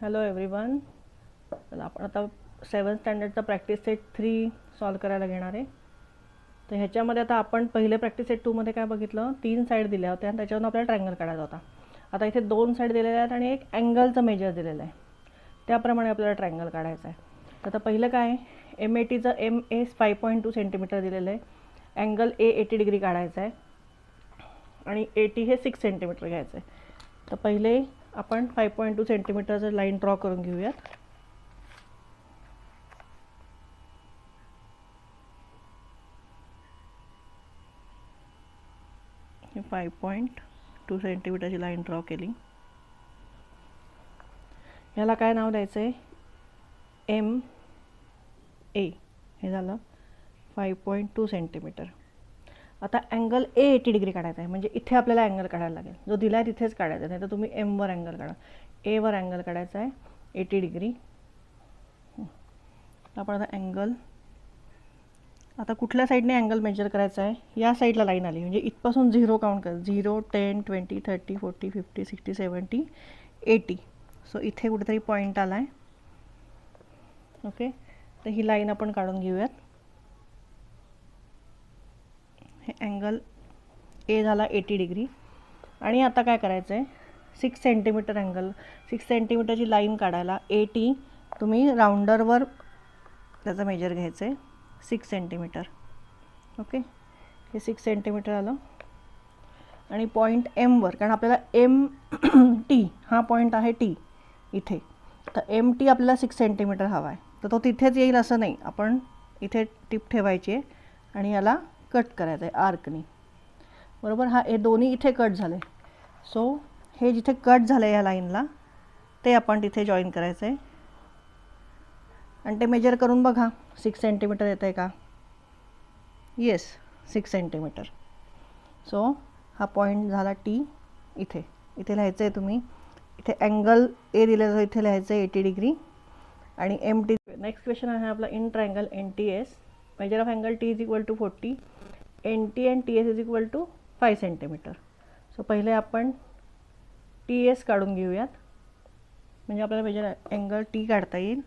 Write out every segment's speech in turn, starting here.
Hello everyone. तर आपण आता 7th स्टँडर्डचा प्रॅक्टिस सेट 3 सॉल्व करायला घेणार आहे. तर ह्याच्यामध्ये आता आपण पहिले प्रॅक्टिस सेट 2 मध्ये काय बघितलं, 3 साईड दिल्या होत्या आणि त्याच्यावरून आपल्याला ट्रायंगल काढायचा होता. आता इथे 2 साईड दिलेल्या आहेत आणि एक अँगलचं मेजर दिलेलं आहे, त्याप्रमाणे आपल्याला ट्रायंगल काढायचं आहे. तर आता पहिलं काय, MATचं MA 5.2 सेंटीमीटर दिलेलं आहे, अँगल A 80 डिग्री काढायचा आहे आणि AT हे 6 सेंटीमीटर घ्यायचं आहे. तर पहिले आपण 5.2 सेंटीमीटरचं लाईन ड्रॉ करून घेऊयात. हे 5.2 सेंटीमीटरची लाईन ड्रॉ केली. ह्याला काय नाव द्यायचं आहे, MA. हे झालं 5.2 सेंटीमीटर. आता अँगल A 80 डिग्री काढायचा आहे, म्हणजे इथे आपल्याला अँगल काढायला लागेल, जो दिला आहे तिथेच काढायचा, नाही तर तुम्ही Mवर अँगल काढा. Aवर अँगल काढायचा आहे 80 डिग्री. आपण आता अँगल, आता कुठल्या साईडने अँगल मेजर करायचा आहे, या साईडला लाईन आली म्हणजे इथपासून 0 काउंट कर, 0 10 20 30 40 50 60 70 80. सो इथे कुठेतरी पॉईंट आला आहे. ओके, तर ही लाईन आपण काढून घेऊयात. हे अँगल A झाला 80 डिग्री. आणि आता काय करायचं आहे, 6 सेंटीमीटर अँगल, 6 सेंटीमीटरची लाईन काढायला AT तुम्ही राऊंडरवर त्याचं मेजर घ्यायचं आहे 6 सेंटीमीटर. ओके, हे 6 सेंटीमीटर आलं. आणि पॉईंट Mवर, कारण आपल्याला MT हा पॉईंट आहे T इथे, तर MT आपल्याला 6 सेंटीमीटर हवा आहे, तर तो तिथेच येईल असं नाही, आपण इथे टिप ठेवायची आहे आणि याला कट करायचं आहे आर्कनी. बरोबर, हे दोन्ही इथे कट झाले. सो हे जिथे कट झालं आहे या लाईनला, ते आपण तिथे जॉईन करायचं आहे आणि ते मेजर करून बघा 6 सेंटीमीटर येतं आहे का. Yes, 6 centimetre. सो हा पॉईंट झाला T. इथे लिहायचं आहे तुम्ही, इथे अँगल A दिलेलं आहे, इथे लिहायचं आहे 80 डिग्री आणि MT. नेक्स्ट क्वेश्चन आहे आपला, in triangle NTS major of angle T is equal to 40, NT and TS is equal to 5 centimetre. So पहिले आपण TS काढून घेऊयात, म्हणजे आपल्याला मेजर अँगल T काढता येईल.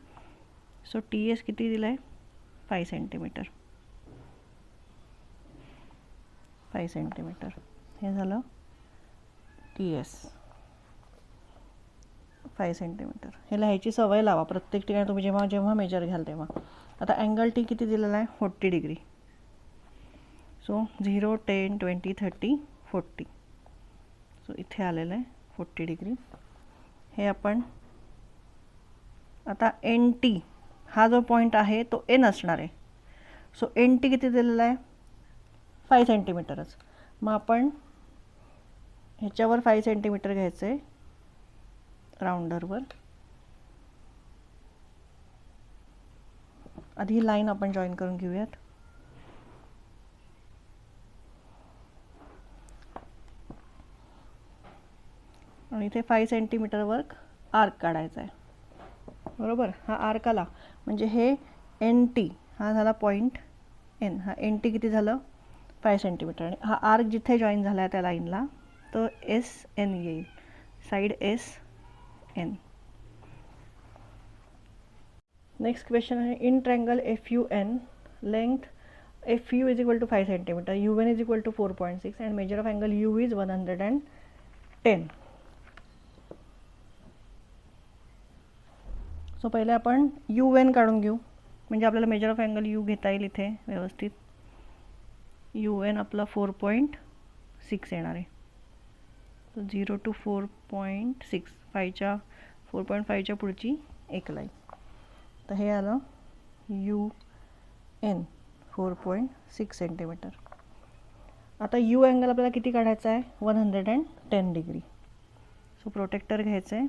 सो TS किती दिलं आहे, 5 सेंटीमीटर. 5 सेंटीमीटर हे झालं TS 5 सेंटीमीटर. हे लिहायची सवय लावा प्रत्येक ठिकाणी तुम्ही जेव्हा जेव्हा मेजर घ्याल तेव्हा. आता अँगल T किती दिलेला आहे, 40 डिग्री. सो 0 10 20 30 40. सो इथे आलेलं आहे 40 डिग्री. हे आपण आता NT हा जो पॉईंट आहे तो N असणार आहे. सो NT किती दिलेला आहे, 5 सेंटीमीटरच. मग आपण ह्याच्यावर 5 सेंटीमीटर घ्यायचं आहे राऊंडरवर. आधी ही लाईन आपण जॉईन करून घेऊयात. आणि इथे 5 सेंटीमीटरवर आर्क काढायचा आहे. बरोबर, हा आर्क आला म्हणजे हे NT हा झाला पॉईंट N. हा NT किती झालं, 5 सेंटीमीटर. आणि हा आर्क जिथे जॉईन झाला आहे त्या लाईनला तो SN येईल, साईड SN. नेक्स्ट क्वेश्चन आहे, in triangle FUN length FU is equal to 5 centimetre, UN is equal to 4.6 and measure of angle U is 110. So पहिले आपण UN काढून घेऊ, म्हणजे आपल्याला मेजर ऑफ अँगल U घेता येईल इथे व्यवस्थित. UN आपला 4.6 येणार आहे. तर 0 to 4.6, 4.5च्या पुढची एक लाईन. तर हे आलं UN 4.6 सेंटीमीटर. आता U अँगल आपल्याला किती काढायचा आहे, 110 डिग्री. सो प्रोटेक्टर घ्यायचं आहे.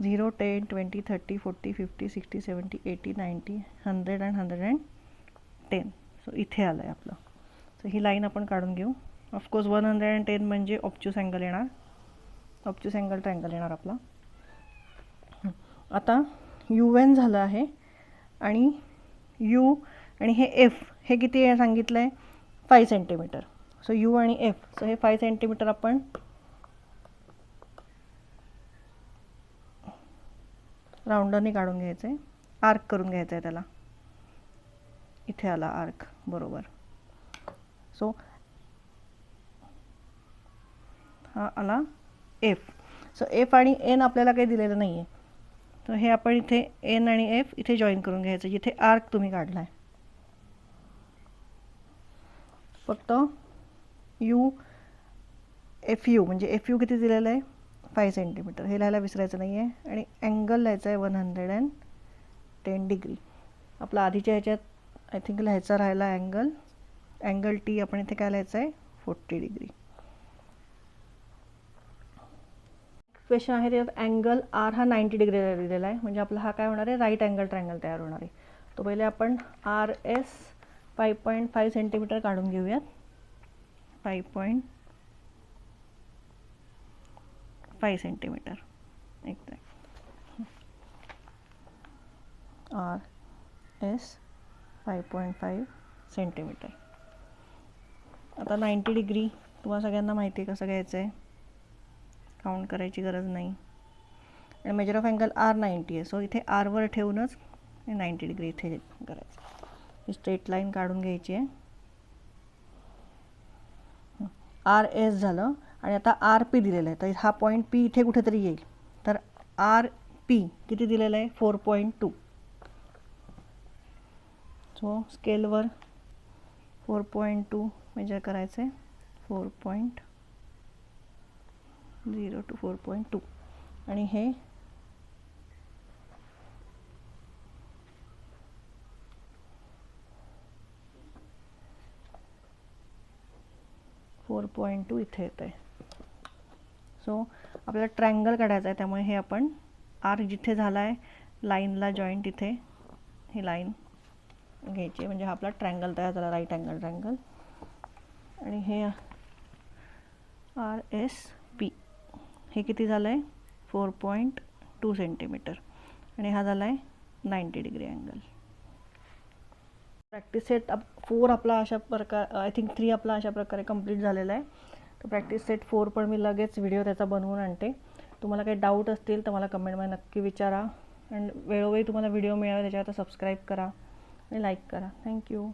0 10 20 30 40 50 60 70 80 90 100 अँड 110. सो इथे आलं आहे आपलं. सो ही लाईन आपण काढून घेऊ. ऑफकोर्स 110 म्हणजे ऑब्च्यूस अँगल येणार, ऑब्च्यूस अँगल ट्रायंगल येणार आपला. आता UN झालं आहे आणि U आणि हे F हे किती आहे सांगितलं आहे, 5 सेंटीमीटर. सो U आणि F, सो हे 5 सेंटीमीटर आपण राऊंडरने काढून घ्यायचं आहे, आर्क करून घ्यायचं आहे त्याला. इथे आला आर्क बरोबर. सो हा आला एफ. सो एफ आणि एन आपल्याला काही दिलेलं नाही आहे, तर हे आपण इथे एन आणि एफ इथे जॉईन करून घ्यायचं जिथे आर्क तुम्ही काढला आहे. फक्त यू एफ यू म्हणजे एफ यू किती दिलेलं आहे 5 सेंटीमीटर, हे लिहायला विसरायचं नाही आहे. आणि अँगल लिहायचा आहे 110 डिग्री. आपला आधीच्या ह्याच्यात आय थिंक लिहायचा राहिला अँगल टी, आपण इथे काय लिहायचं आहे 40 डिग्री. क्वेश्चन आहे त्याच्यात अँगल आर हा 90 डिग्रीला दिलेला आहे, म्हणजे आपला हा काय होणार आहे राईट अँगल ट्रायंगल तयार होणार आहे. तो पहिले आपण आर एस 5.5 सेंटीमीटर काढून घेऊयात. 5.5 centimetre exact. R S 5.5 centimetre. आता 90 डिग्री तुम्हाला सगळ्यांना माहिती आहे कसं घ्यायचं आहे, काउंट करायची गरज नाही. आणि मेजर ऑफ अँगल आर 90 आहे, सो इथे आरवर ठेवूनच 90 डिग्री इथे करायचं. ही स्ट्रेट लाईन काढून घ्यायची आहे. आर एस झालं आणि आता आर पी दिलेलं आहे, तर हा पॉईंट पी इथे कुठेतरी येईल. तर आर पी किती दिलेलं आहे 4.2. सो स्केलवर 4.2 मेजर करायचं आहे. 4.0 to 4.2 आणि हे 4.2 इथे येत आहे. सो आपल्याला ट्रायंगल काढायचा आहे, त्यामुळे हे आपण आर जिथे झाला आहे लाईनला जॉईंट इथे ही लाईन घ्यायची, म्हणजे हा आपला ट्रायंगल तयार झाला, राईट अँगल ट्रायंगल. आणि हे आर एस पी हे किती झालं आहे 4.2 सेंटीमीटर आणि हा झाला आहे 90 डिग्री अँगल. प्रॅक्टिस सेट 4 आपला अशा प्रकार आय थिंक 3 आपला अशा प्रकारे कंप्लीट झालेला आहे. तर प्रॅक्टिस सेट 4 पण मी लगेच व्हिडिओ त्याचा बनवून आणते. तुम्हाला काही डाऊट असतील तर मला कमेंटमध्ये नक्की विचारा. आणि वेळोवेळी तुम्हाला व्हिडिओ मिळावे त्याच्यावर सबस्क्राईब करा आणि लाईक करा. थँक्यू.